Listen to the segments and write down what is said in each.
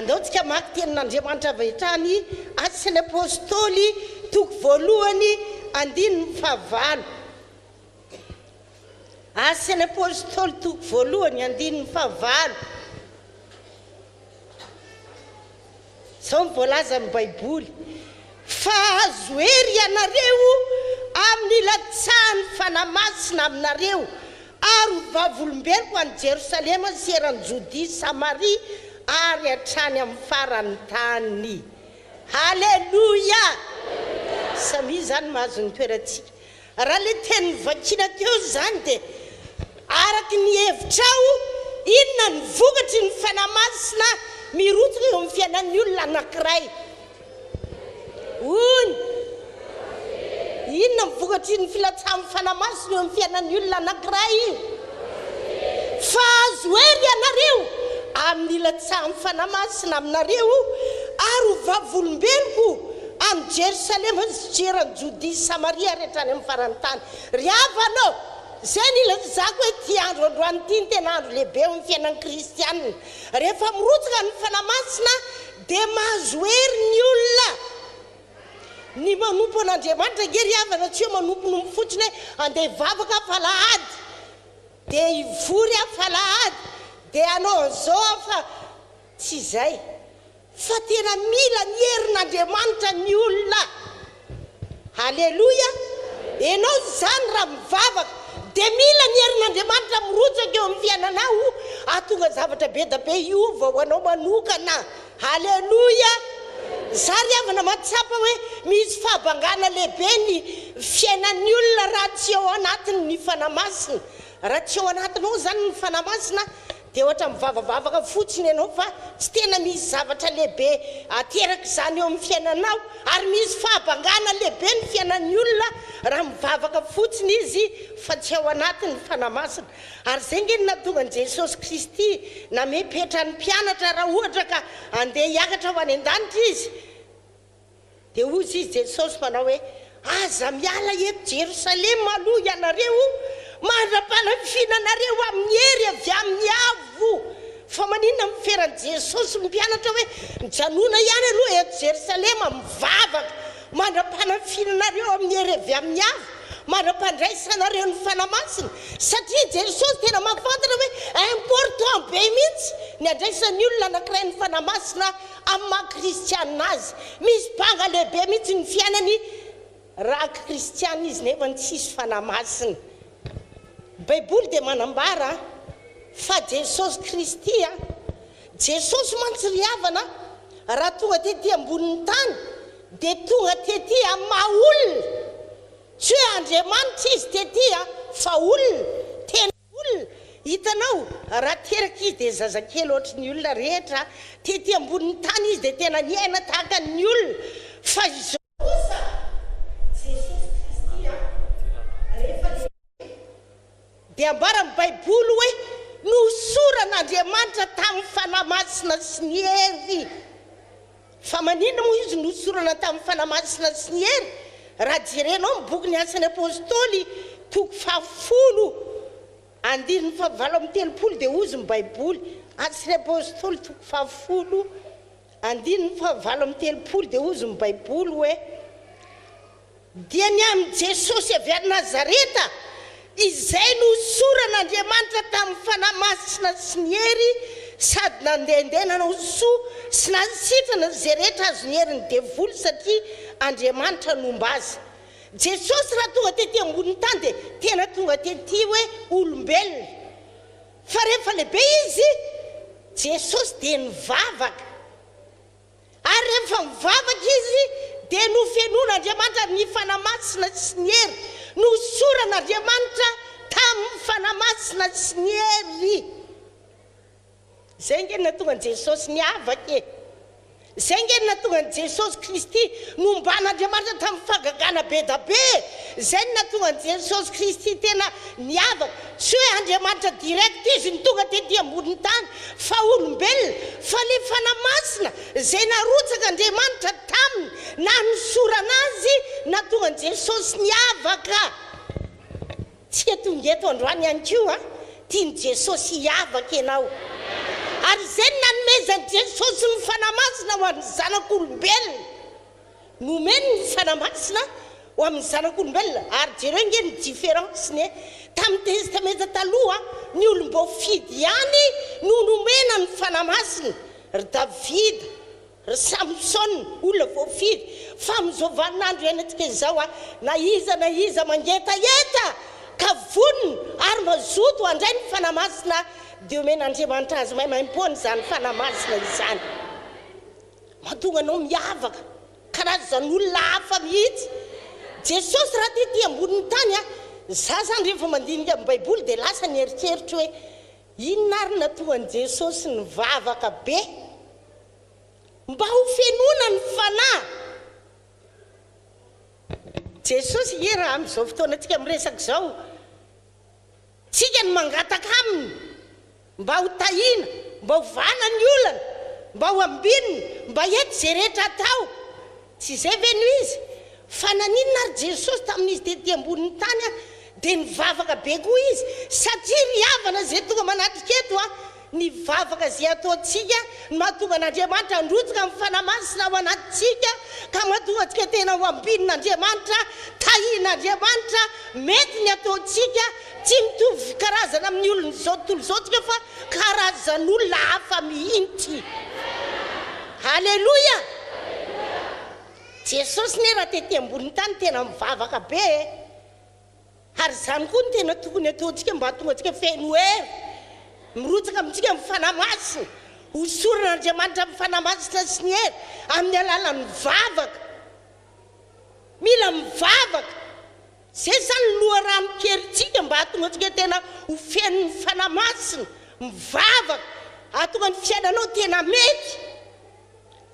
andaontsika maky tenin'Andriamanitra avy-hatrany Asy ny Apôstôly toko voalohany 15. Asy ny Apôstôly toko voalohany 15. Sao voalaza amin'ny Baiboly fa azo hery ianareo amin'ny latsahany fanamasina aminareo ary vavolombeloko any Jerosalema sy eran'ny Jodia Samaria ary hatrany amin'ny farany tany. Halleluja. Samy zany mahazo ny toerantsika. Raha le teny vakina teo zany dia araky ny hevitrao inona ny vokatry ny fanamasina mirotsaka eo amin'ny fiainan'ny olona anankiray. Inona ny vokatry ny filatsahan'ny fanamasina eo amin'ny fiainan'ny olona anankiray? Fa azo hery ianareo amin'ny latsahan'ny fanamasina aminareo ary vavolombeloko any Jerosalema sy eran'ny Jodia Samaria ary hatrany amin'ny farany tany. Ry havanao, zay ny ilazako hoe ty andro androany ity ny tena andro lehibe amin'ny fiainan'ny kristianina. Rehefa mirotsaka ny fanamasina dia mahazo hery ny olona. Ny manompo an'Andriamanitra ngery havana tsy hoe manompo fotsiny hoe andeha hivavaka falahady dia hivory falahady dia anao an'izao fa tsy izay. Fa tena mila ny herin'Andriamanitra ny olona. Halleluja. Ianao zany raha mivavaka dia mila ny herin'Andriamanitra mirotsaka eo amin'ny fiainanao ahatonga zavatra be da be hiova ho anao manokana. Halleluja. Zary havana matsapa hoe misy fahabangana lehibe ny fiainan'ny olona raha tsy ao anatiny ny fanamasina. Raha tsy ao anatinao zany ny fanamasina dia ohatra mivavavavaka fotsiny ianao fa tsy tena misy zavatra lehibe ateraka izany eo amin'ny fiainanao ary misy fahabangana lehibe ny fiainan'ny olona raha mivavaka fotsiny izy fa tsy ao anatiny fanamasina. Ary zay nge nahatonga an'i Jesosy Kristy namepetra ny mpianatra raha ohatra ka andeha hiakatra ho any an-danitra izy dia ozy izy Jesosy manao hoe aza miala eto Jerosalema aloha ianareo mandra-panafinanareo amin'ny hery avy amin'ny avo. Fa maninona miferan'i Jesosy mpianatra hoe mijanona ihany aloha eto Jerosalema mivavaka mandra-panafinanareo amin'ny hery avy amin'ny avo, mandra-pandraisanareo ny fanamasina. Satria Jesosy tena mahafantatra hoe important be mihitsy ny andraisan'ny olona anankiray ny fanamasina amin'ny maha-kristianina azy. Misy banga lehibe mihitsy ny fiainany raha kristianina izy nefa ny tsisy fanamasina. Baiboly dia manambara fa Jesosy Kristy Jesosy mantsy ry havana raha tonga tetỳ ambonin'ny tany dia tonga tetỳ amin'ny maha olona. Tsy hoe Andriamanitra izy tetỳ fa olona, tena olona. Hitanao raha teraka izy dia zazakely ohatry ny olona rehetra, tetỳ ambonin'ny tany izy dia tena niaina tahaka ny olona. Fa izao kosa Jesosy Kristy rehefa dia ambara amin'ny Baiboly hoe nosoran'Andriamanitra tamin'ny fanamasina sy ny hery. Fa maninona moa izy nosorana tamin'ny fanamasina sy ny hery? Raha jerenao amin'ny boky ny Asy ny Apôstôly toko 10:7 dia ozy ny Baiboly. Asy ny Apôstôly toko 10:7 dia ozy ny Baiboly hoe dia ny amin'ny Jesosy avy any Nazareta izay nosoran'Andriamanitra tamin'ny fanamasina sy ny hery sady nandehandeha nanao soa sy nansitrana izay rehetra azo ny heriny devoly satria Andriamanitra nomba azy. Jesosy raha tonga tetỳ ambonin'ny tany dia tena tonga tetỳ hoe olombelona. Fa rehefa lehibe izy Jesosy dia nivavaka. Ary rehefa mivavaka izy dia nofenon'Andriamanitra ny fanamasina sy ny hery. Nosoran'Andriamanitra tamin'ny fanamasina sy ny hery. Zay nge nahatonga an'i Jesosy niavaka e. Zay nge nahatonga an'i Jesosy Kristy nomban'Andriamanitra tamin'ny fagagana be da be. Zay nahatonga an'i Jesosy Kristy tena niavaka. Tsy hoe Andriamanitra direct izy ny tonga tetỳ ambonin'ny tany fa olombelona. Fa le fanamasina zay narotsaka Andriamanitra taminy na nosorana azy nahatonga an'i Jesosy niavaka. Tsy eto androany ihany koa tiany Jesosy hiavaka ianao. Ary zay nanome nomezany Jesosy ny fanamasina ho an'ny zanak'olombelona nomeny ny fanamasina ho amin'ny zanak'olombelona ary jereo nge ny différenceny tamin'ny testamenta taloha ny olom-boafidy ihany no nomena ny fanamasina ry Davida ry Samson olona voafidy fa amin'izao vaninandro ianantsika izao na iza mangetaheta ka vonona ary mazoto handray ny fanamasina dia omen'Andriamanitra azy maimaimpony zany fanamasina izany mahatonga anao miavaka karazan'olona hafa mihitsy Jesosy raha tetỳ ambonin'ny tany za zany rehefa mandinika amin'ny baiboly dia lasa ny eritreritry hoe inona ary natongan'i Jesosy nivavaka be mba ho fenona ny fanahy Jesosy ie raha amin'izao fotoana antsika miresaka izao tsika ny mangataka aminy mba ho tahina mba ho vana ny olana mba ho ambinina mba ety zay rehetra atao tsy izay veno izy fa naninona ary Jesosy tamin'izy tetỳ ambonin'ny tany dia nivavaka be koa izy satria ry havana zay tonga manatrika eto ny vavaka zay ataontsika mahatonga an'Andriamanitra handrotsaka amin'ny fanamasina ao anatintsika ka mahatonga antsika tena ho ambinan'Andriamanitra tahian'Andriamanitra mety ny ataontsika tsy mitovy karazana amin'ny olona zao tontolo zao tsika fa karazan'olona hafa mihitsy halleloia Jesosy ne raha tetỳ ambonin'ny tany tena mivavaka be ary zany koa ny tena tokony ataontsika mba hatonga antsika feno hery mirotsaka amintsika amin'ny fanamasina hosoran'Andriamanitra amin'ny fanamasina sy ny hery amin'ny alalan'ny mivavaka mila mivavaka zay zany loharano kerintsika mba hatonga antsika tena ho fenon'ny fanamasina mivavaka hatonga ny fiainanao tena mety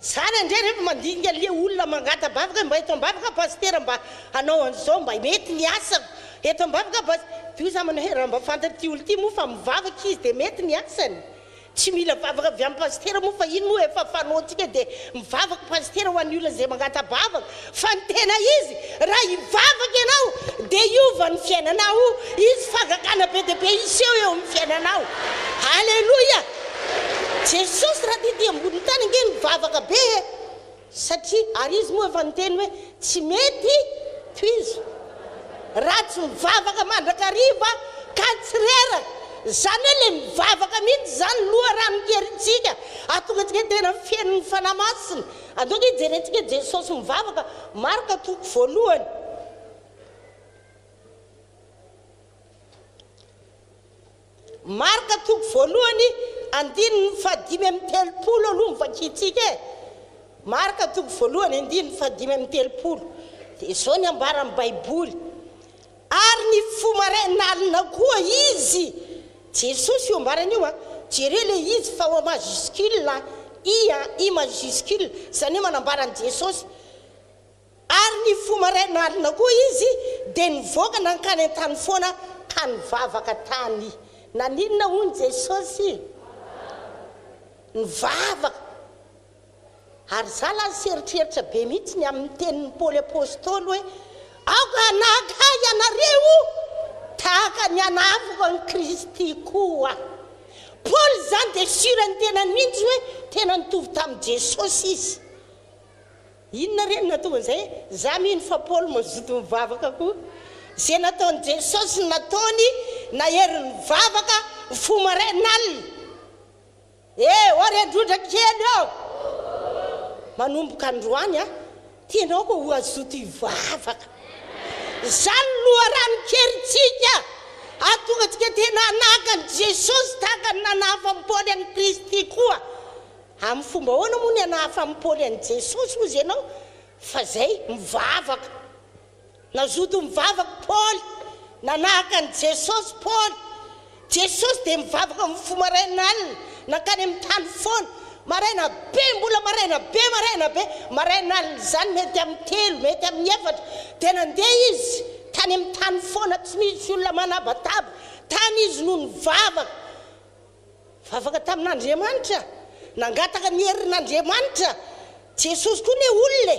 zany indray rehefa mandinika le olona mangata-bavaka mba eto am-bavaka pastera mba hanao an'izao mba mety ny asako eto am-bavaka toy za manao raha mba fantatra ty olo ty moa fa mivavaka izy dia mety ny asany tsy mila vavaka avy amin'ny pastera moa fa ino moa efa fanaontsika dia mivavaka pastera ho an'ny olona zay mangata-bavaka fa ny tena izy raha hivavaka ianao dia iova ny fiainanao izy fagakana be dia be iseho eo amin'ny fiainanao halleloia Jesosy raha tetỳ ambony tany nge mivavaka be satria ary izy moa efa niteny hoe tsy mety toizo raha tsy mivavaka mandrakariva ka tsy reraka zany hoe le mivavaka mihitsy zany loharano kerintsika atonga antsika tena fiainon'ny fanamasina antonga hijerentsika Jesosy mivavaka Marka toko voalohany Marka toko voalohany andininy fadimy amin'ny telopolo aloha mivakitsika Marka toko voalohany andininy fadimy amin'ny telopolo dia izao ny ambaran'ny baiboly ary ny fomarain'alina koa izy Jesosy io ambarany io jereo le izy fa ho majuscule i majuscule zany hoe manambarany Jesosy ary ny fomarain'alina koa izy dia nivoaka nankany an-tany foana ka nivavaka tany naninona hoy Jesosy nivavaka ary za la seritreritra be mihitsy ny amin'ny tenin'ny Paoly apôstôly hoe aoka anaka ianareo tahaka ny anavoko ny Kristy koa Paoly zany dia surany tenany mihitsy hoe tena nitovy tamin'i Jesosy izy inona reny natonga an'izay za mihino fa Paoly mazoto mivavaka koa zay nataon'i Jesosy nataony nahery nivavaka fomarain'alina oredrodra kely ao manomboka androany tianao koa ho azoto hivavaka zany loharano kerintsika atonga antsika tena anakany Jesosy tahaka ny nanahafa amin'ny Paoly an'i Kristy koa amin'ny fomba hoana moa ny anahafa amin'ny Paoly an'i Jesosy ozy ianao fa zay mivavaka nazoto mivavaka Paoly nanahaka ny Jesosy Paoly Jesosy dia mivavaka amin'ny fomarain'alina nankany amin'ny tany foana maraina be mbola maraina be marain'alina zany mety amin'ny telo mety amin'ny efatra dia nandeha izy tany amin'ny tany foana tsy misy olona manabataba tany izy no nivavaka tamin'Andriamanitra nangataka ny herin'Andriamanitra Jesosy koa ne olona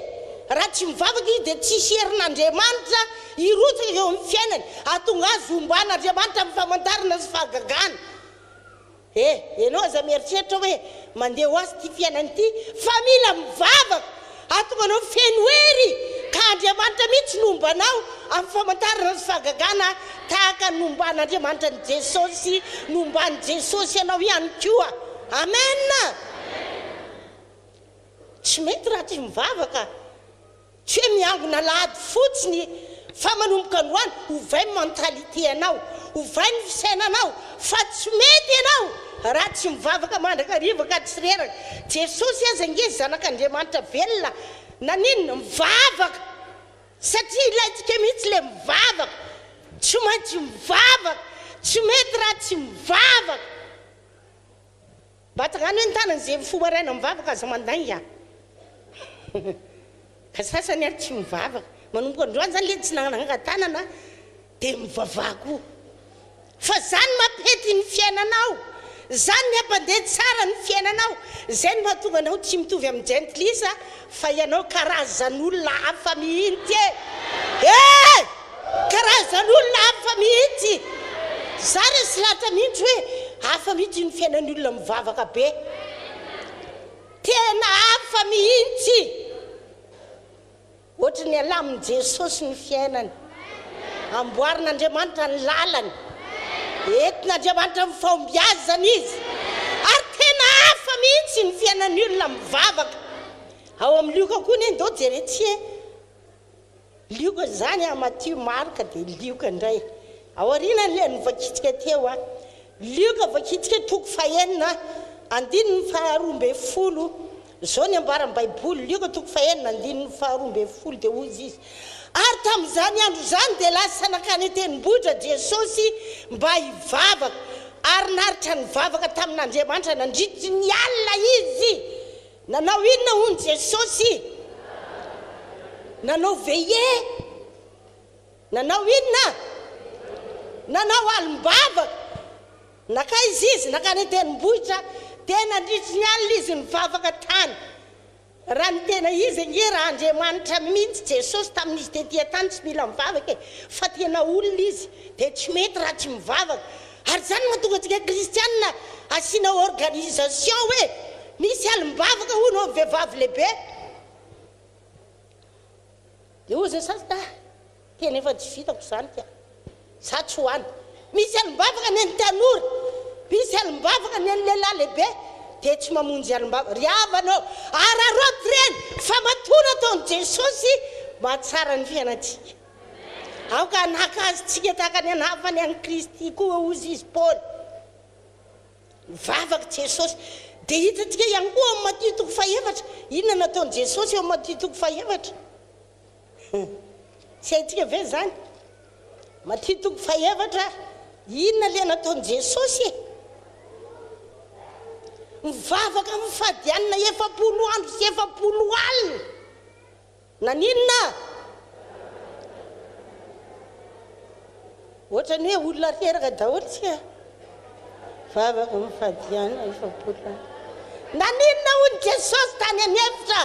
raha tsy mivavaka izy dia tsisy herin'Andriamanitra hirotsaka eo amin'ny fiainany atonga azy omban'Andriamanitra amin'ny famantarana sy fahagagana ianao aza mieritreritra hoe mandeha ho azy ty fiainany ity fa mila mivavaka atonga anao feno hery ka Andriamanitra mihitsy nombanao amin'ny famantarana sy fahagagana tahaka nomban'Andriamanitra ny Jesosy nomban'i Jesosy ianao ihany koa. Amen. Tsy mety raha tsy mivavaka tsy hoe miangona lahady fotsiny fa manomboka androany ovay ny mentalité anao ovay ny fisainanao fa tsy mety ianao raha tsy mivavaka mandrakariva ka tsy reraka. Jesosy aza nge zanak'Andriamanitra velona naninona mivavaka satria ilayntsika mihitsy le mivavaka tsy maintsy mivavaka tsy mety raha tsy mivavaka. Batagany hoe ntanany zay fomaraina mivavaka aza mandainga ka sasany ary tsy mivavaka manomboka androany zany le tsy nanangatanana dia mivavako fa zany mapety ny fiainanao zany ny ampandeha tsara ny fiainanao zay ny mahatonga anao tsy mitovy amin'ny gentilisa fa ianao karazan'olona hafa mihitsy karazan'olona hafa mihitsy za re sy lahatra mihitsy hoe hafa mihitsy ny fiainan'ny olona mivavaka be tena hafa mihitsy ohatra ny alamin'i Jesosy ny fiainany amboarin'Andriamanitra ny lalany entin'Andriamanitra ny fahombiazana izy ary tena hafa mihitsy ny fiainan'ny olona mivavaka. Ao amin'ny Lioka koa ny ndao jeretsy Lioka zany Matthieu Marka dia Lioka indray aoriana le novakitsika teo Lioka vakitsika toko fahenina andininy faharoambe folo zao ny ambaran'ny baiboly Lioka toko fahenina andininy faharoambe folo dia hozy izy ary tamin'izany andro zany dia lasa nakany tenimbodra Jesosy mba hivavaka ary naritra nivavaka tamin'Andriamanitra nandritry ny alina izy. Nanao inona hono Jesosy? Nanao veillé. Nanao inona? Nanao alim-bavaka. Naka izy nakany tenimbodra tena nandritry ny alina izy nivavaka tany. Raha ny tena izy nge raha Andriamanitra mihitsy Jesosy tamin'izy tetỳ tany tsy mila mivavaka fa tena olona izy dia tsy mety raha tsy mivavaka. Ary zany mahatonga antsika kristianina asiana organisation hoe misy alim-bavaka hono amin'ny vehivavy lehibe dia ozy sasy tena efa tsy vitako zany tia za tsy hoany misy alim-bavaka ny an'ny tanora misy alim-bavaka ny an'ny lehilahy lehibe dia tsy mamonjy alim-bavaka ry havanao ary aroty reny fa matona taon'i Jesosy mahatsara ny fiainantsika. Aoka nakazytsika tahaka ny anavany any Kristy koa ozy izy Paul mivavaka Jesosy dia hitantsika ihany koa amin'ny Matthieu toko fahaefatra inona nataon'i Jesosy eo amin'ny Matthieu toko fahaefatra tsy haintsika ve zany Matthieu toko fahaefatra inona le nataon'i Jesosy mivavaka mifadianina 70 andro sy 70 alina naninona ohatrany hoe olona reraka daholo tsika vavaka mifadianina 70 andro naninona hono Jesosy tany amin'ny efitra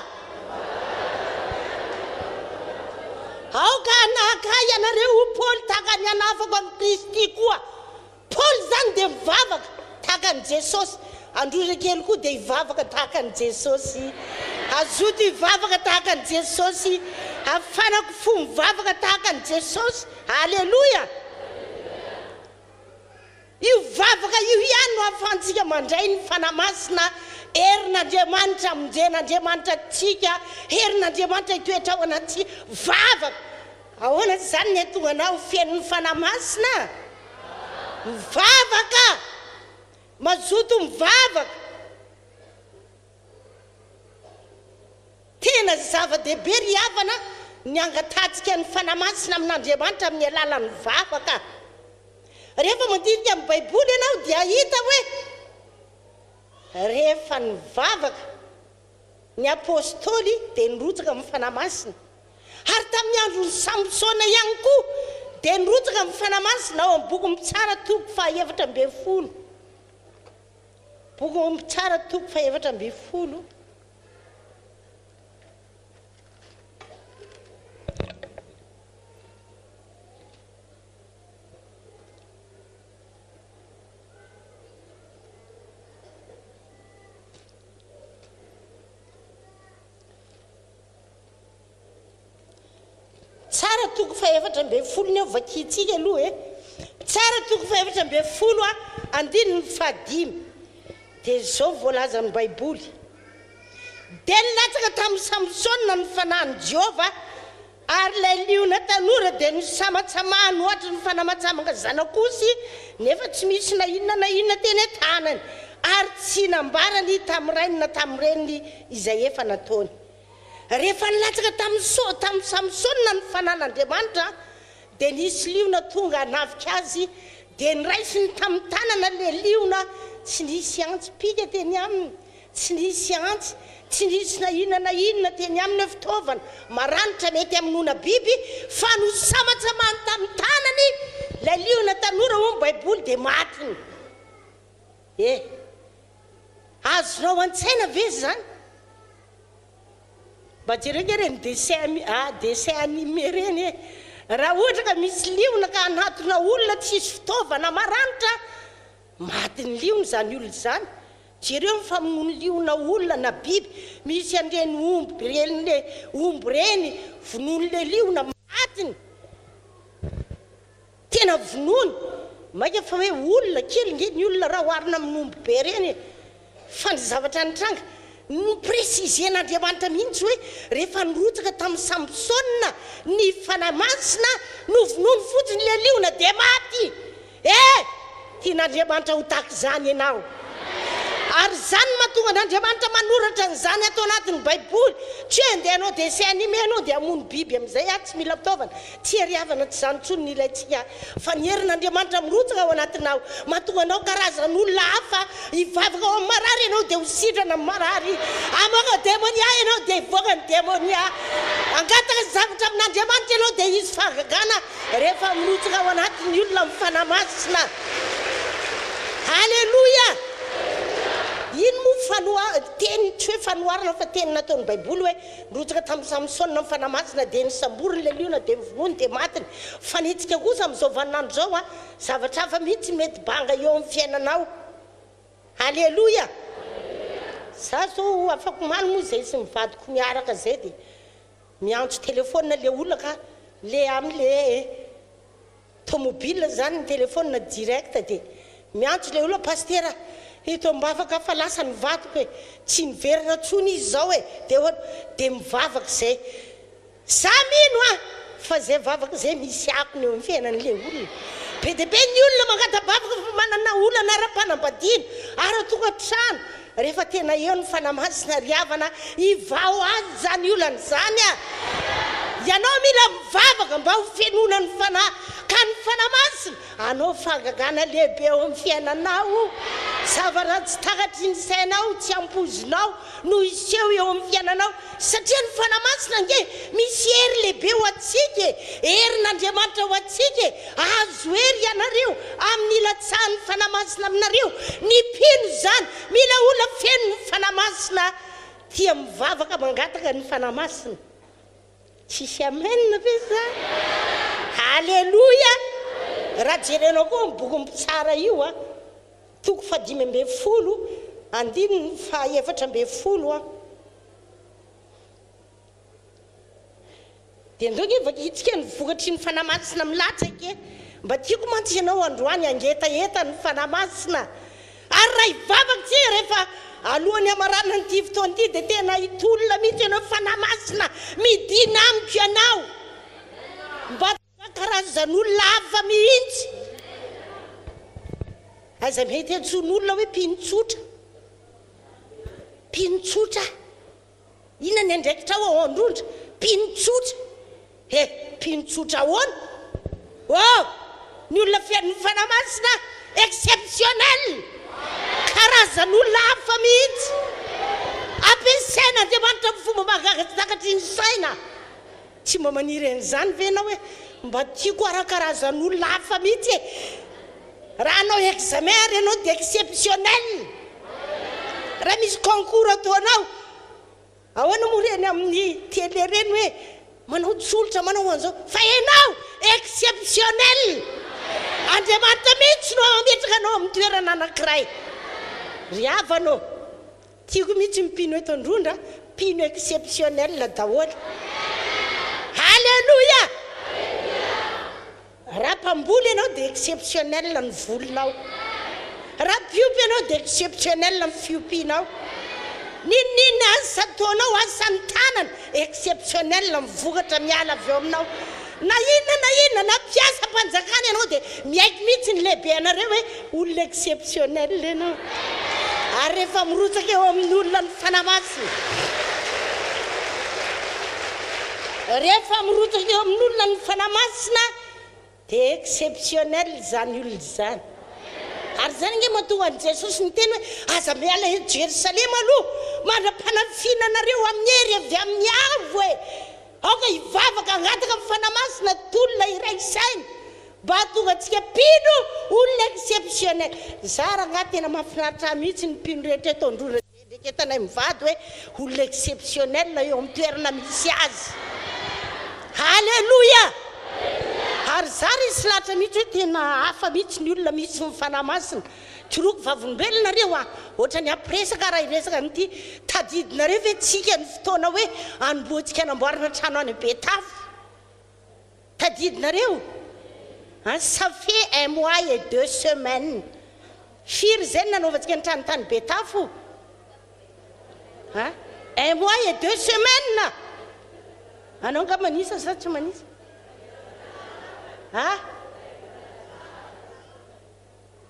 aoka naka ianareo Paul tahaka ny anafako amin'ny Kristy koa Paul zany dia mivavaka tahaka ny Jesosy androza kely koa dia hivavaka tahaka ny Jesosy azoto hivavaka tahaka ny Jesosy afanako fo mivavaka tahaka ny Jesosy. Alleluia. Io vavaka io ihany no ahafahantsika mandray ny fanamasina herin'Andriamanitra amonjen'Andriamanitra tsika herin'Andriamanitra hitoetra ao anaty vavaka. Ahoana zany ny atonga anao fiain'ny fanamasina mivavaka mazoto mivavaka tena zava-dehibe ry havana ny angatatsika ny fanamasina amin'Andriamanitra amin'ny alalan'ny vavaka. Rehefa mandinika amin'ny baiboly ianao dia hita hoe rehefa nivavaka ny apôstôly dia nirotsaka amin'ny fanamasina ary tamin'ny andron'ny Samsona ihany koa dia nirotsaka amin'ny fanamasina ao amin'ny boky mitsara toko fahaefatra ambin'ny folo boky mitsara toko fahaefatra ambin'ny folo tsara toko fa efatra mbe folo ny vakitsika aloha tsara toko fa efatra mbe folo andininy fadimy dia zao voalaza ny baiboly dia nilatsaka tamin'ny Samsona ny fanahiny Jehova ary ilay liona tanora dia nisamatsamahany ohatra ny fanamatsamaka zanak'osy nefa tsy misy na inona teny tanany ary tsy nambarany tamin'ny rainy na tamin'ny reniny izay efa nataony rehefa nilatsaka tamin'ny Samsona ny fanan'Andriamanitra dia nisy liona tonga hanafika azy dia niraisiny tamin'ny tanana le liona tsy nisy antsy pika teny aminy tsy nisy antsy tsy nisy na inona teny aminy fitaovana maranitra mety amin'ona biby fa nosamatsamahany tamin'ny tanany la liona tanora ho ny baiboly dia matiny azonao an-tsaina ve zany mba jereka reny dessin animé reny raha ohatra ka misy liona ka anatona olona tsisy fitaovana maranitra matiny liona zany olona zany jereo mifamonono liona olona na biby misy andreny omby reny vonono le liona matiny tena vonono maika fa hoe olona kely nge ny olona raha hoarina amin'ny omby be reny fa ny zavatra nitranga nopresizen'Andriamanitra mihitsy hoe rehefa nirotsaka tamin'ny Samsona ny fanahy masina novonono fotsiny le liona dia maty tian'Andriamanitra ho tahaka izany ianao ary zany mahatonga an'Andriamanitra manoratra n'izany atao anatin'ny baiboly tsy hoe andeha anao dessin animé anao dia hamono biby amin'izay tsy mila fitaovana tsy heriavana tsy zany intsony ny ilayntsika fa ny herin'Andriamanitra mirotsaka ao anatinao mahatonga anao karazan'olona hafa hivavaka ao amin'ny marary ianao dia ho sitrana amin'ny marary hamoaka démonia ianao dia hivoaka ny démonia angataka zavatra amin'Andriamanitra ianao dia izy fahagagana rehefa mirotsaka ao anatin'ny olona mifanahy masina halleloia ino mo teny tsy hoe fanoharana fa teny nataon'ny baiboly hoe nirotsaka tamin'ny Samsona ny fanahy masina dia nisamboriny le liona dia mivonono dia matiny fa nitsika kosa amin'izao vaninandro zao zavatra hafa mihitsy mety banga eo amin'ny fiainanao halleloia za zao afaka maly moa zay sy mivadiko miaraka zay dia miantso telefôna le olona ka le amin'le tomobile zany ny telefôna direct dia miantso le olona pastera ito mivavaka fa lasa nivadiko hoe tsy niverina tsony izy zao dia mivavaka zay za mino fa zay vavaka zay misy akony eo amin'ny fiainan'le olona be dia be ny olona mangatabavaka fa manana olana ara-panambadiana ara-tokantrano rehefa tena eo ny fanahy masina riavana hivao azy zany olana zany ianao mila mivavaka mba ho fenona ny fanahy ka ny fanahy masina anao fahagagana lehibe eo amin'ny fiainanao zavaratsy takatry ny sainao tsy ampozinao no iseho eo amin'ny fiainanao satria ny fanahy masina nge misy hery lehibe ho atsika herin'Andriamanitra ho atsika azo hery ianareo amin'ny ilatsahany fanahy masina aminareo ny mpino zany mila olona feno ny fanahy masina tia mivavaka mangataka ny fanahy masina tsisy amenina ve zany halleloia raha jerenao koa miboky mitsara io toko fa 5 andininy fa 7 dia ndoka vakitsika ny vokatry ny fanahy masina milatsaka mba tiako mantsy ianao androany angetaeta ny fanahy masina ary raha hivavaka tsika rehefa alohan'ny amarana nyity fotoana ity dia tena hitolona mihitsy ianao fanahy masina midina amiko ianao mba karazan'olona hafa mihitsy aza mety antson'olona hoe pinotsotra inona ny andraikitra ao androndra pinotsotra pinotsotra ahoana ny olona fian'ny fanahy masina exceptionnel karazan'olona hafa mihitsy ampiasaina Andriamanitra amin'ny fomba mahagatakatry ny saina tsy mba maniry an'izany ve anao hoe mba tiako arakarazan'olona hafa mihitsy raha anao examen ary ianao dia exceptionnel raha misy concours ataonao ahoana moa reny amin'ny télé reny hoe manao tsolotra manao an'izao fa ianao exceptionnel Andriamanitra mihitsy no ametraka anao amin'ny toerana anankiray ry havanao tiako mihitsy mipino eto androndra pino exceptionnel daholo halleluia raha mpamboly ianao dia exceptionnel ny volonao raha mpiompy ianao dia exceptionnel ny fiompianao ninina asa taonao asany tanana exceptionnel mivokatra miala avy eo aminao na inona na piasa mpanjakana ianao dia miaiky mihitsy ny lehibe anareo hoe olona exceptionnel ianao ary rehefa mirotsaka eo amin'ny olona ny fanamasina rehefa mirotsaka eo amin'ny olona ny fanamasina dia exceptionnel zany olona zany ary zany nge mahatonga an' Jesosy niteny hoe aza miala Jerusalema aloha mandra-panafinanareo amin'ny hery avy amin'ny avo e aoka hivavaka angataka amin'ny fanamasina tolona iray saina mba hatonga antsika mpino olona exceptionnel za raha nga tena mahafinaritra mihitsy ny mpino rehetra eto androna ndraiky mivady hoe olona exceptionnel eo amin'ny toerana misy azy halleluja ary za resy lahatra mihitsy hoe tena hafa mihitsy ny olona misy mifanamasina tiroko vavolombelonareo ohatra ny ampiresaka raha iresaka nyity tadidinareo ve tsika ny fotoana hoe anomboantsika anamboarana trano any Betafo tadidinareo ça fait 1 mois et 2 semaines firy zay nanaovantsika ny tranotany Betafo 1 mois et 2 semaines anao nga manisa sa tsy manisa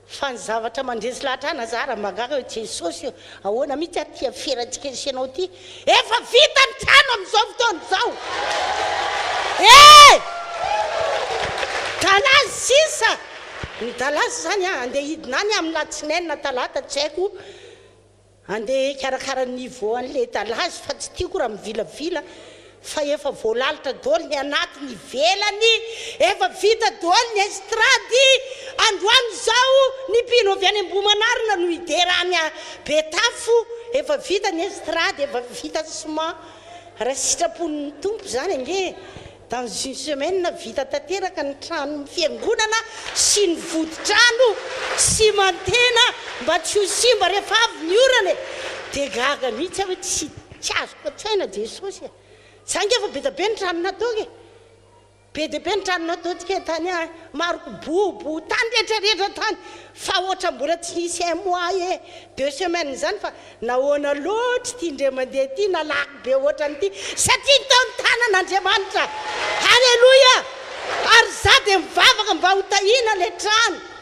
fa ny zavatra mandresy lahatra ana za raha magaga hoe Jesosy ahoana mihitsy aty aferantsika isanao ty efa vita ny trano amin'izao fotoana izao talazy sisa ny talazy zany andeha hidinany amin'ny latsinaina talata tsy haiko andeha karakara niveau an'le talazy fa tsy tiako raha mivilavila fa efa voalalitra daholo ny anatiny velany efa vita daholo ny estrady androany zao ny mpino avy any Ambohimanarina no hiderany Betafo efa vita ny estrady efa vita soma raha sitrapon'ny tompo zany ange dans une semaine vita tanteraka ny trano fiangonana sy ny vodi-trano sy mantena mba tsy ho simba rehefa avy ny orana dia gaga mihitsy hoe tsy azoko tsaina Jesosy zange efa be da be ny trano nataoke be dia be ny trano nataotsika tany maroko bobo tany rehetrarehetra tany fa ohatra mbola tsy nisy 1 mois et 2 semaines zany fa nahoana loatra ty ndre mandeha ty nalaky be ohatran'ity satria tao ny tanan'Andriamanitra halleluja ary za dia mivavaka mba ho tahina le trano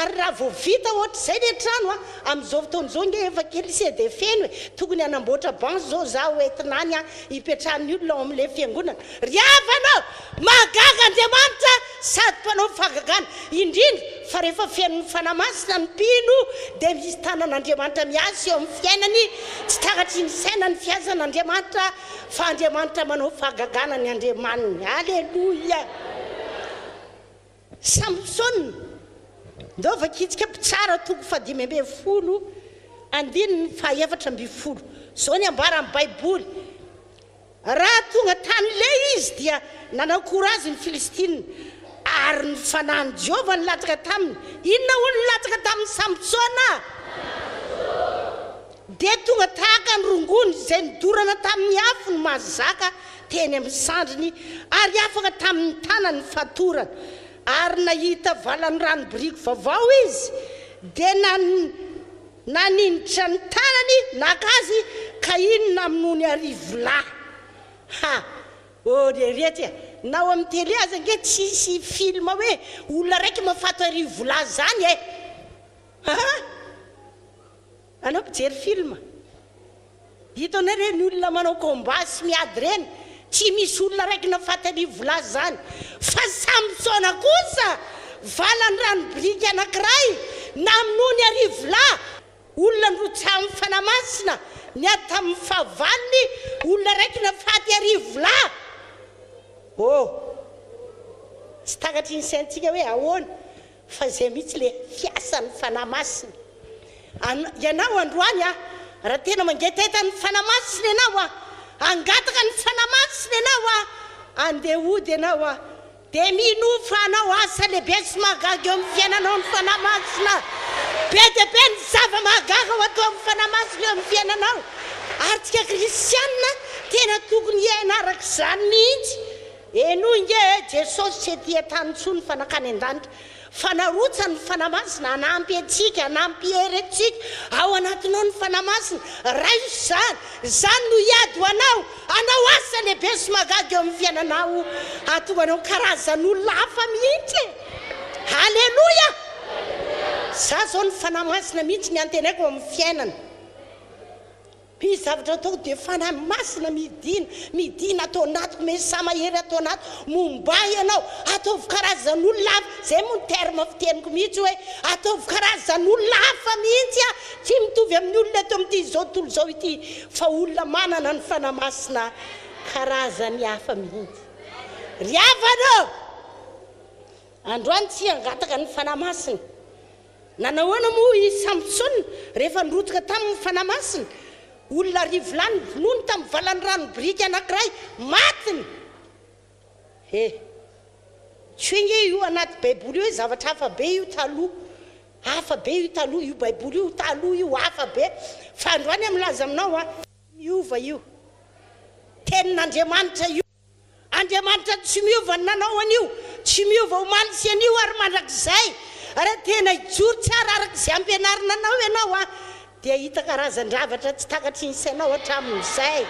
ary raha vao vita ohatra zay le trano amin'izao fotoana izao nge efa kely sy dia feno hoe tokony hanamboatra banzy zao za hoentinany hipetrahan'ny olona ao amin'le fiangonana riavanao magaga Andriamanitra sady mpanao fahagagana indrindra fa rehefa fiain'ny fanamasina ny mpino dia misy tanan'Andriamanitra miasa eo amin'ny fiainany tsy takatry ny saina ny fiasan'Andriamanitra fa Andriamanitra manao fahagagana ny andriamaniny halleluja Samson ndova kitsika mpitsara toko fa 5 andininy fa 7 zao ny ambara amin'ny baiboly raha tonga tany le izy dia nanakora azy ny Filistina ary ny fanahin'i Jehova nilatsaka taminy inona hono nilatsaka tamin'ny Samsona dia tonga tahaka ny rongony izay nidorana tamin'ny afo ny mazaka teny amin'ny sandriny ary afaka tamin'ny tanany fatorana ary nahita valany rano biriky vaovao izy dia naninitra ny tanany nakazy ka inona aminony arivolahy rehetra nao amin'ny tele azy ange tsisy film hoe olona raiky mahafato arivolahy zany anao mpijery film hitanao reny olona manao combat sy miady reny tsy misy olona raiky nafaty arivolahy zany fa Samsona kosa valany rano biriky anankiray naminony arivolahy olona nirotsa amin'ny fanamasina ny ady tamin'ny fahavaliny olona raiky nafaty arivolahy tsy takatry ny saintsika hoe ahoana fa zay mihitsy le fiasan'ny fanamasina ianao androany raha tena mangetahita ny fanamasina ianao angataka ny fanamasina ianao andeha ody ianao dia minofa anao asa lehibe sy mahagaga eo amin'ny fiainanao ny fanamasina be dia be ny zava-mahagaga ho atao amin'ny fanamasina eo amin'ny fiainanao ary tsika kristianina tena tokony iaina araka izany mihitsy enoy nge Jesosy tsy tia tany tsony fanakany an-danitra fanarotsany fanamasina anampy atsika anampy hery atsika ao anatinao ny fanamasina ray zany no hiady ho anao asa lehibe sy magagy eo amin'ny fiainanao atonganao karazan'olona hafa mihitsy halleloia za zao ny fanamasina mihitsy ny antenaiko amin'ny fiainana misy zavatra atao dia fanamasina midina atao anatiko mesama hery atao anaty momba ianao ataovy karazan'olona hafa zay moa ny terme fiteniko mihitsy hoe ataovy karazan'olona hafa mihitsy tsy mitovy amin'ny olona eto amin'ity zao tontolo zao ity fa olona manana ny fanamasina karazany hafa mihitsy ry havanao androany tsy angataka ny fanamasina nanahoana moa i Samson rehefa nirotsaka tamin'ny fanamasina olona rivolany vonoiny tamin'ny valany rano brika anankiray matiny tsy hoe nge io anaty baiboly io hoe zavatra hafa be io taloha io baiboly io taloha io hafa be fa androany milaza aminao miova io tenin'Andriamanitra io Andriamanitra tsy miova ny nanao an'io tsy miova omaly sy an'io ary mandrakizay raha tena ijoro tsara arak'izay ampianarina anao ianao dia hita karazan-dravatra tsy takatry ny sainao hatramin'izay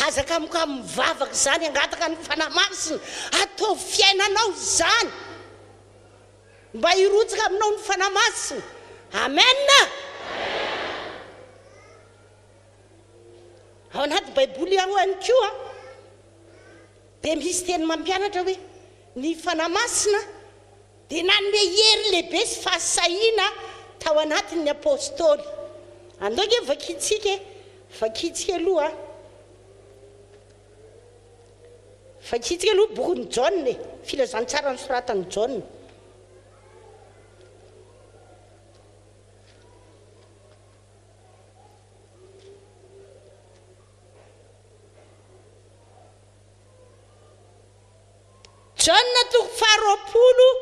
azaka moka mivavaka zany angataka ny fanamasina atao fiainanao zany mba hirotsaka aminao ny fanamasina amen ao anaty baiboly ao any koa dia misy teny mampianatra hoe ny fanamasina dia nanome hery lehibe sy fahasahiana tao anatin'ny apôstôly andoge vakitsika aloha bokiny Jaune filazantsara ny soratany Jaune Jaune toko 20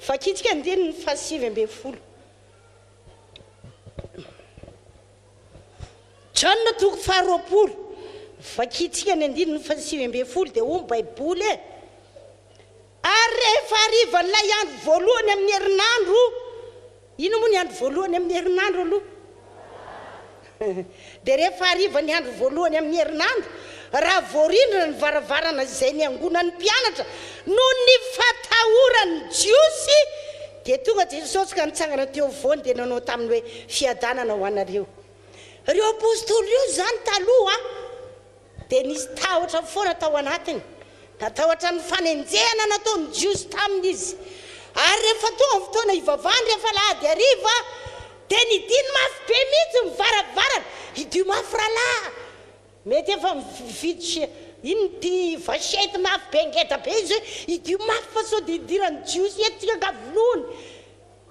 vakitsika andininy 7:20 Jaune toko 20 vakitsika ny andininy 7:20 dia hoy baiboly ary rehefa hariva n'ilay andro voalohany amin'ny herinandro ino moa ny andro voalohany amin'ny herinandro aloha dia rehefa hariva ny andro voalohany amin'ny herinandro raha voarindrina ny varavarana izay niangonan'ny mpianatra no ny fatahorany jiosy dia tonga Jesosy ka nitsangana teo voany dia nanao taminy hoe fiadanana ho anareo reo apôstôly reo zany taloha dia nisy tahotra foana tao anatiny natahotra ny fanenjehana nataony jiosy tamin'izy ary rehefa tonga fotoana hivavahany rehefa lahady hariva dia nidiny mafy be mihitsy mivaravarana idio mafy rahalahy mety efa mividy ino ty vachety mafy be ngeda be izy hoe idio mafy fa sao dia idirany jiosy etika ka vonoany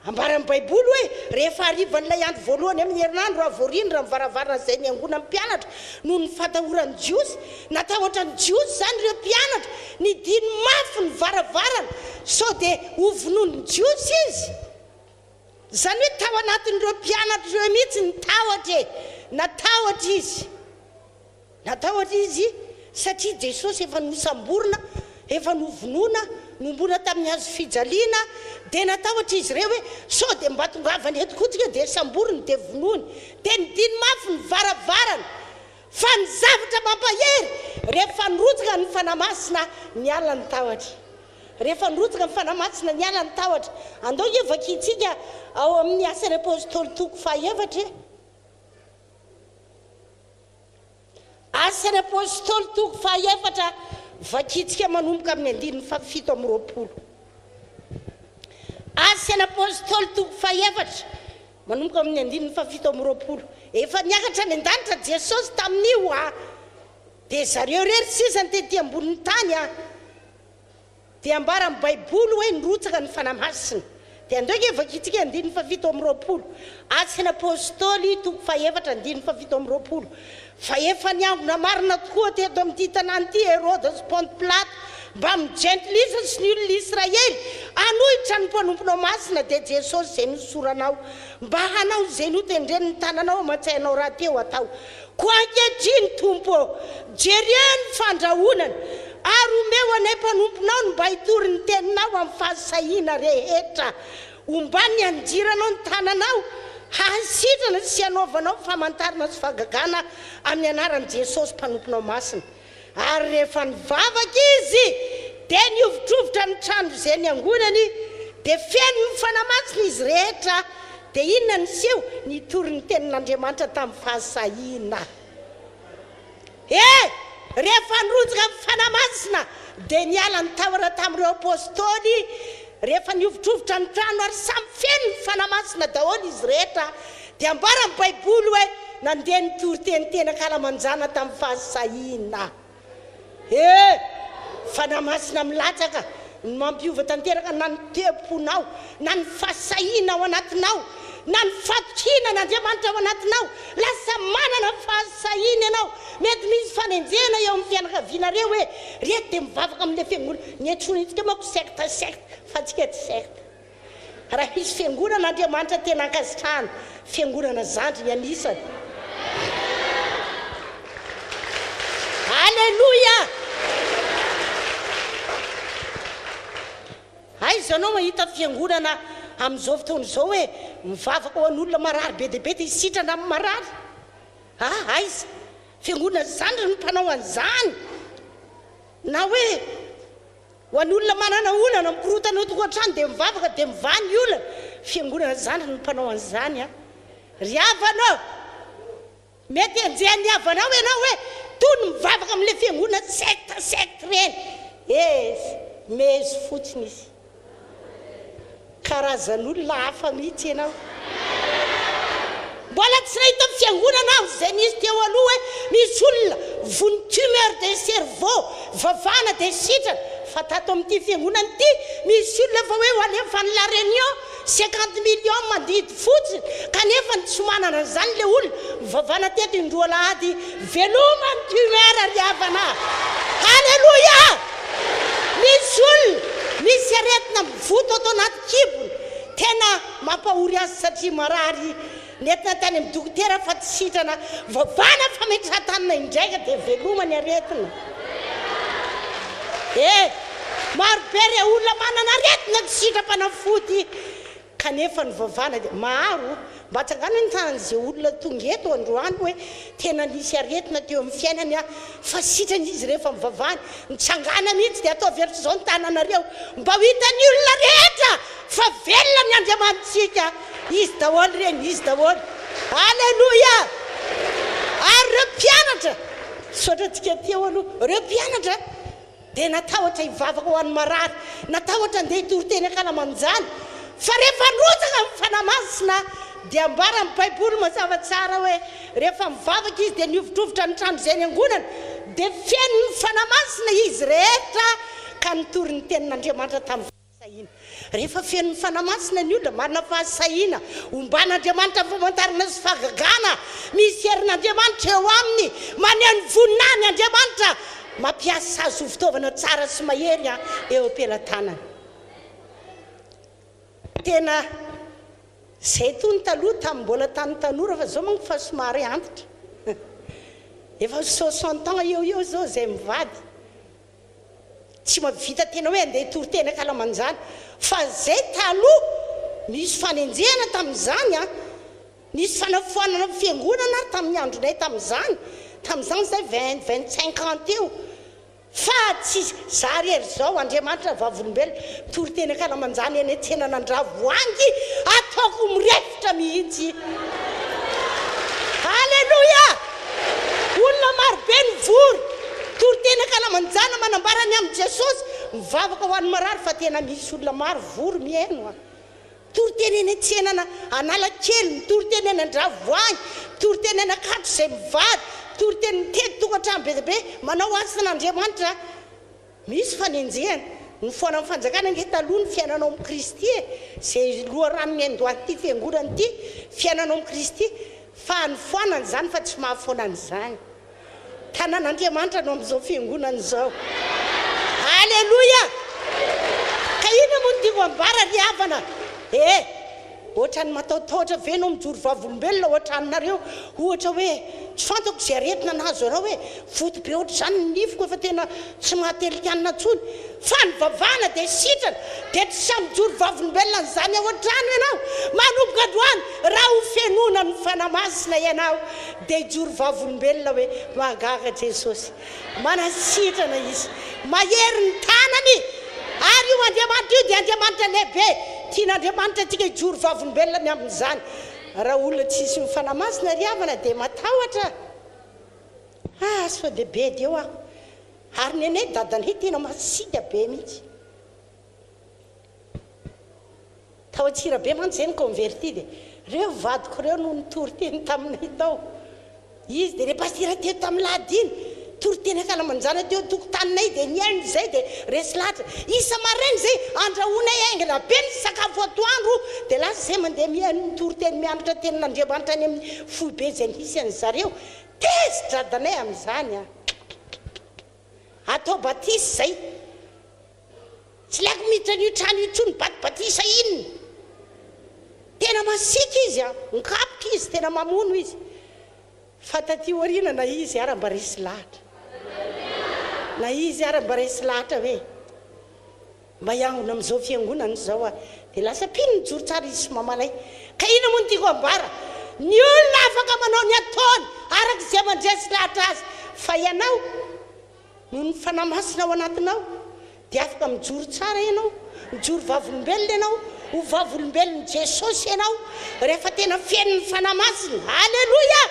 ambaran'ny baiboly hoe rehefa harivan'ilay andro voalohany amin'ny herinandro raha voarindra mivaravarana izay niangona ny mpianatra noho ny fatahorany jiosy natahotra ny jiosy zany ireo mpianatra nidiny mafy ny varavarana sao dia hovonoany jiosy izy zany hoe tao anatin'ireo mpianatra ireo mihitsy natahotra izy satria Jesosy efa nosamborona efa novonoana nombona tamin'ny hazo fijaliana dia natahotra izy ireo hoe sao dia mba tongavany eto kotsika dia samborony dia vonoany dia nidiny mafy ny varavarana fa ny zavatra mampahery rehefa nirotsaka ny fanamasina niala ny tahotra rehefa nirotsaka ny fanamasina niala ny tahotra andao hoe vakitsika ao amin'ny asan'ny apôstôly toko 9 asan'ny apôstôly toko 9 vakitsika manomboka amin'ny andininy 7:20 asan'ny apôstôly toko 9 manomboka amin'ny andininy 7:20 efa niakatra ny an-danitra Jesosy tamin'io dia zareo rery sisany tetỳ ambonin'ny tany dia ambarany baiboly hoe nirotsaka ny fanamasina dia andoge vakitsika andininy 7:20 asan'ny apôstôly toko 9 andininy 7:20 fa efa niangona marina tokoa teto amin'ity tanàna ity Herode sy Ponte Pilate mba mijentilisa sy ny olona Israely anohitra ny mpanomponao masina dia Jesosy izay nosoranao mba hanao izay notendreniny tananao amatsainao raha teo atao koa ankehitriny tompo jereo ny fandrahonana ary aromeo anay mpanomponao no mba hitory ny teninao amin'ny fahasahiana rehetra ombany anjiranao ny tananao hasitrana sy anaovanao famantarana sy fagagana amin'ny anaran'i Jesosy mpanomponao masina ary rehefa nivavaka izy dia niovitrovotra ny trano izay ny angonany dia feno ny fanamasina izy rehetra dia inona ny seho nitory ny tenin'Andriamanitra tamin'ny fahasahiana rehefa nirotsaka amin'ny fanamasina dia niala ny tawara tamin'ireo apôstôly rehefa niovitrovotra ny trano ary samy feno ny fanamasina daholo izy rehetra dia ambara ny baiboly hoe nandeha nitory tenitena kalamanjana tamin'ny fahasahiana fanamasina milatsaka ny mampiova tanteraka na ny temponao na ny fahasahiana ao anatinao na ny fatokinan'Andriamanitra ao anatinao lasa manana fahasahiana ianao mety misy fanenjena eo amin'ny fianakavianareo hoe reto dia mivavaka amin'ilay fiangonana nietrona itsika manko secte fa tsika tsy secte raha misy fiangonan'Andriamanitra tena ankasitrahana fiangonana zandry ny anisany Halleluja aiza anao mahita fiangonana amin'izao fotoana izao hoe mivavaka ho an'olona marary be dia be dia hisitrana amin'ny marary aiza fiangonana zandry ny mpanao an'izany na hoe ho an'olona manana olana mikorotana ao tokantrano dia mivavaka dia mivany olana fiangonana zandry ny mpanao an'izany ry havanao mety anjehany havanao ianao hoe toy ny mivavaka amin'ilay fiangonana secte reny mezy fotsiny izy karazan'olona hafa mihitsy ianao mbola tsy nahita fiangonana izay nisy teo aloha hoe misy olona vony tumeur de cerveau vavana dia sitrana fa tato amin'ity fiangonana ity misy olona fa hoe ho alefa ny la réunion 50 millions mandidy fotsiny kanefa ny tsy manana an'izany ilay olona mivavana teto indroa lahady veloma ny tumeur ry havana halleluja misy olona misy aretina mivoto atao anaty kibony tena mampahory azy satria marary nentina tany amin'ny dokotera fa tsy sitrana vavana fa metratanina indraika dia veloma ny aretina marobe re olona manana aretina tsy sitram-panafody kanefa ny vavana dia maro mba tsangana ny tanan'izay olona tonga eto androany hoe tena nisy aretina teo amin'ny fiainany fa sitrany izy rehefa mivavany nitsangana mihitsy dia atao veritra izao ny tananareo mba ho hitany olona rehetra fa velona ny Andriamanitsika izy daholo reny izy daholo halleluja ary reo mpianatra sotratsika teo aloha reo mpianatra dia natahotra hivavaka ho an'ny marary natahotra andeha hitory teny akalamanjana fa rehefa nirotsaka amin'ny fanamasina dia ambara amin'ny baiboly mazava tsara hoe rehefa mivavaka izy dia niovitrovotra ny trano izay ny angonana dia feno ny fanamasina izy rehetra ka nitory ny tenin'Andriamanitra tamin'ny fahasahiana rehefa feno ny fanamasina ny olona marina fahasahiana omban'Andriamanitra ny famantarana sy fagagana misy herin'Andriamanitra eo aminy maneho ny voninahiny Andriamanitra mampiasa azy ho fitaovana tsara sy mahery eo am-pelantanana tena zay tony taloha tamin'ny mbola tany tanora fa zao manko fa somary antitra efa 60 ans eo zao zay mivady tsy mavita tena hoe andeha hitory tena kalamanjana fa zay taloha misy fanenjehana tamin'izany nisy fanafoanana fiangonana tamin'ny andronay tamin'izany zay 20-25 eo fa tsy zarery zao Andriamanitra vavolombelona tory tena kalamanjana eny tsenan'Andravoangy ataoko mirefitra mihitsy halleluja olona marobe nivory tory tena kalamanjana manambarany amin'ny Jesosy mivavaka ho an'ny marary fa tena misy olona maro vory mihaino tory tena eny tsenana Analakely mitory tena eny Andravoangy tory tena eny Akato izay mivady tory tena nitety tokantrano be dia be manao asan'Andriamanitra misy fanenjehana ny foana amin'ny fanjakana nge taloha ny fiainanao amin'ny Kristy zay loha ranony andohan'ity fiangonana ity fiainanao amin'ny Kristy fa ny foanany zany fa tsy mahafoanany zany tanan'Andriamanitra no amin'izao fiangonana izao halleluja ka ino moa no tiako ambara ry havana ohatrany mataotaotra ve no mijoro vavolombelona ohatranareo ohatra hoe tsy fantako zay aretina nazo anao hoe foty be ohatra zany ny nifiko efa tena tsy mahatelikanina tsony fa ny vavahana dia sitrana dia tsy samijoro vavolombelona nyzany ohatrano ianao manomboka androany raha ho fenona ny fanamasina ianao dia hijoro vavolombelona hoe mahagaga Jesosy manasitrana izy mahery ny tanany ary io Andriamanitra io dia Andriamanitra lehibe tian'Andriamanitra tsika hijoro vavolombelona ny amin'izany raha olona tsisy mifanamasina ry havana dia matahotra sao dia be deo aho ary nenay dadanay tena masika be mihitsy tao atsira be mantsy zay ny converti dia reo vadiko reo no nitory teny taminay tao izy dia le pastira teo tamin'ny lahadiny tory teny akalamanjana teo tokotaninay dia niainy zay dia resy lahatra isa marainy zay andrahonay aingana be ny sakafo atoandro dia lasa zay mandeha miainy nitory teny mianatra tenin'Andriamanitra any amin'ny foy be zay nisy an'zareo tezitra danay amin'izany atao batisa zay tsy laiko miditra n'io trano io tsony batisa inona tena masika izy nikapoka izy tena mamono izy fa taty orina na izy ara mba resy lahatra na izy ara mba resy lahatra hoe mba hiangona amin'izao fiangonana zao dia lasa pino mijoro tsara izy sy mamalay ka ina moa no tiako ambara ny olona afaka manao ny ataony araka izay mandresy lahatra azy fa ianao no ny fanamasina ao anatinao dia afaka mijoro tsara ianao mijoro vavolombelona ianao ho vavolombelon'i Jesosy ianao rehefa tena fenony fanamasina halleloia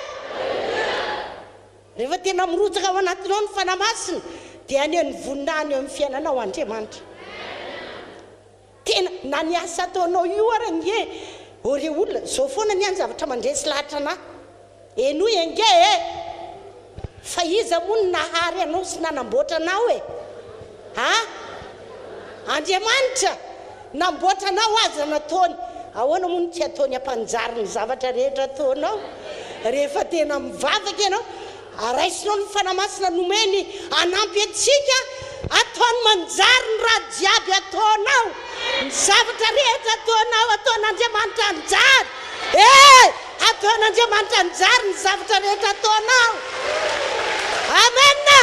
rehefa tena mirotsaka ao anatinao ny fanamasina dia aneo ny voninahiny eo amin'ny fiainanao Andriamanitra tena na ny asa ataonao io ara nye ore olona zao foana ny any zavatra mandresy lahatra anahy eno enge fa iza moa ny nahary anao sy nanamboatra anao Andriamanitra namboatra anao aza nataony ahoana moa no tsy ataony ampanjary ny zavatra rehetra ataonao rehefa tena mivavaka ianao araisinao ny fanamasina nomeny anampy atsika ataony manjary ny raha jiaby ataonao ny zavatra rehetra ataonao ataon'Andriamanitra anjary ataon'Andriamanitra anjary ny zavatra rehetra ataonao amena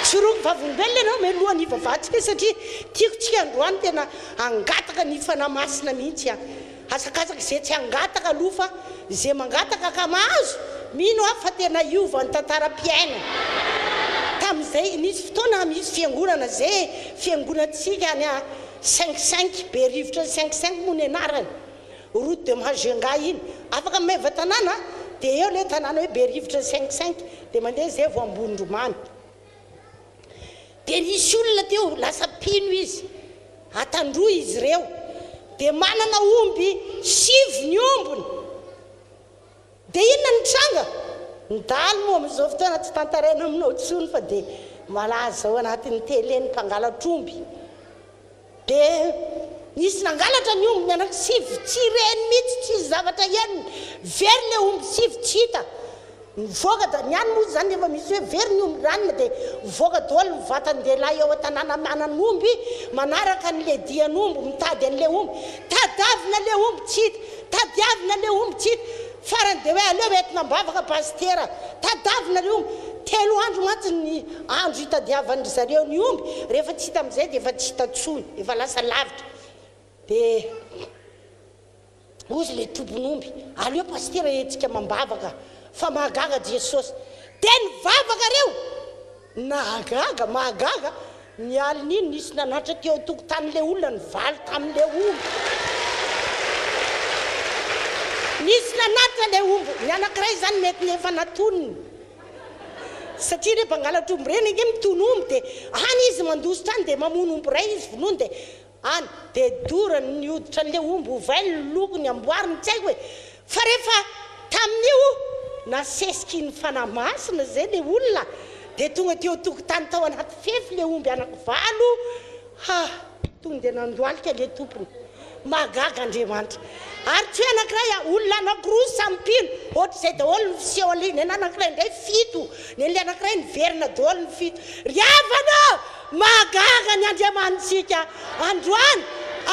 soroko vavolombelona ianao melohan'ny vavatsika satria tiako tsika androany tena angataka ny fanamasina mihitsy asakasaka zay tsy angataka aloha fa zay mangataka ka mahazo mino fa tena iova ny tantaram-piainana tamin'izay nisy fotoana misy fiangonana zay fiangonantsika any 55 be rivotra 55 moa ny anarany route de Magenga iny afaka meva tanàna dia eo le tanàna hoe be rivotra 55 dia mandeha zay vo Ambondromamy dia nisy olona teo lasa pino izy atandroa izy ireo dia manana omby 7 ny ombony dia inona ny tranga ndalo moa amin'izao fotoana tsy tantaraina aminao tsony fa dia malaza ao anatin'ny teleny mpangalatr'omby dia nisy nangalatra ny omby ny anaky 7 tsy reny mihitsy tsy zavatra ihany very le omby 7 tsy hita mivoaka da ny any moa zany efa misy hoe very ny omby ranina dia mivoaka daholo ny vatan-dehilahy eo an-tanàna manan'omby manaraka n'le dian'omby mitady an'le omby tadavina le omby tsy hita tadiavina le omby tsy hita farany dia hoe aleo entina mbavaka pastera tadavina le omby 3 andro matsy ny andro hitadiavan'ny zareo ny omby rehefa tsy hita amin'izay dia efa tsy hita tsony efa lasa lavitra dia ozy le tompon'omby aleo pastera etsika mambavaka fa mahagaga Jesosy dia nivavaka reo nahagaga mahagaga ny alin'iny nisy nanatra teo tokotanin'le olona nivaly tamin'le omby nisy nanatra le omby ny anankiray zany mety nefa natoniny satria le mpangalatra omby reny nge mitono omby dia any izy mandositra any dia mamono omby ray izy vonoiny dia any dia dorany ny hoditra n'le omby hovainy ny lokony amboariny tsy haiko hoe fa rehefa tamin'io nasesiky ny fanamasina zay le olona dia tonga teo tokotany tao anaty fefy le omby anankivalo tonga dia nandoalika le tompony mahagaga Andriamanitra ary tsy hoe anankiray olona anankiroa sampino ohatra izay daholo ny fiseho alina ny anankiray indray 7 nyle anankiray ny verina daholo ny 7 ry havana mahagaga ny Andriamanitsika androany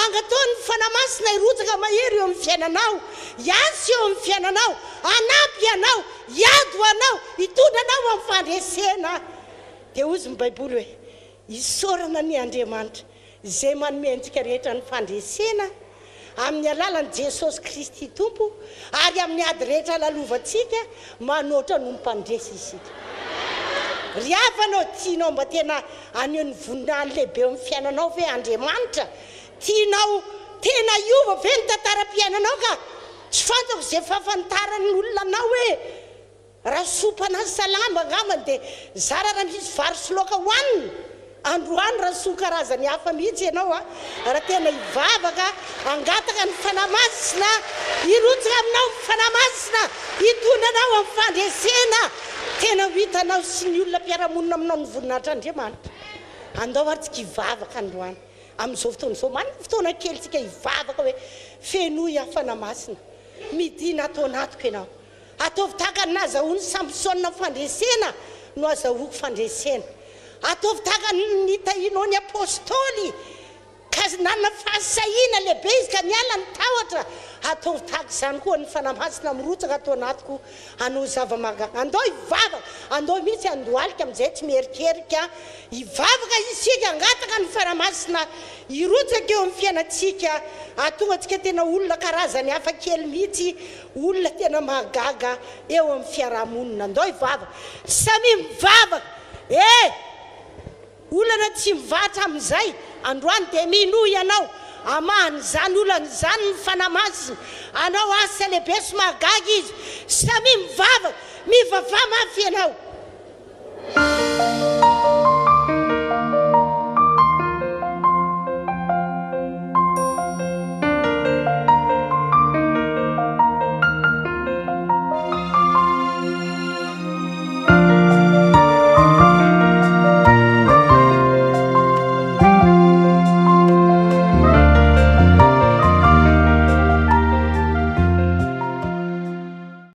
angatony fanamasina irotsaka mahery eo amin'ny fiainanao iasy eo amin'ny fiainanao anampy ianao iado anao itondranao amin'ny fandresena dia ozy ny baiboly hoe isaorana ny Andriamanitra izay manome antsika rehetra ny fandresena amin'ny alalan'i Jesosy Kristy Tompo ary amin'ny ady rehetra lalovantsika manoatra no mpandresy isika ry avanao tianao mba tena aneho ny voninahiny lehibe amin'ny fiainanao ve Andriamanitra tianao tena iova ve ny tantaram-piainanao ka tsy fantako izay fahafantarany olona anao hoe raha sopana salama angambany dia zara raha misy vary sy laoka hohanina androany raha soa karazany hafa mihitsy ianao raha tena hivavaka angataka ny fanamasina hirotsaka aminao ny fanamasina hitondranao amin'ny fandresena tena ho hitanao sy ny olona mpiaramonina aminao ny voninahitran'Andriamanitra andao ary tsika hivavaka androany amin'izao fotoana izao manana fotoana kely tsika hivavaka hoe fenoy fanamasina midina atao anatiko ianao ataovy tahaka ny nazahoany Samsona fandresena no azahoako fandresena ataovy tahaka ny tahinao ny apôstôly ka nanana fahasahiana lehibe izy ka niala ny tahotra ataovy tahaka izany koa ny fanamasina mirotsaka atao anatiko hanao zava-mahagaga andao hivavaka andao mihitsy andohalika amin'izay tsy miherikerika hivavaka isika angataka ny fanamasina hirotsaka eo amin'ny fiainantsika atonga antsika tena olona karazany hafa kely mihitsy olona tena mahagaga eo amin'ny fiarahamonina andao hivavaka samy mivavaka olana tsy mivatra amin'izay androany dia mino ianao amahany zany olana zany ny fanamasina anao asa lehibe sy mahagaga izy samy mivavaka mivavah mafy ianao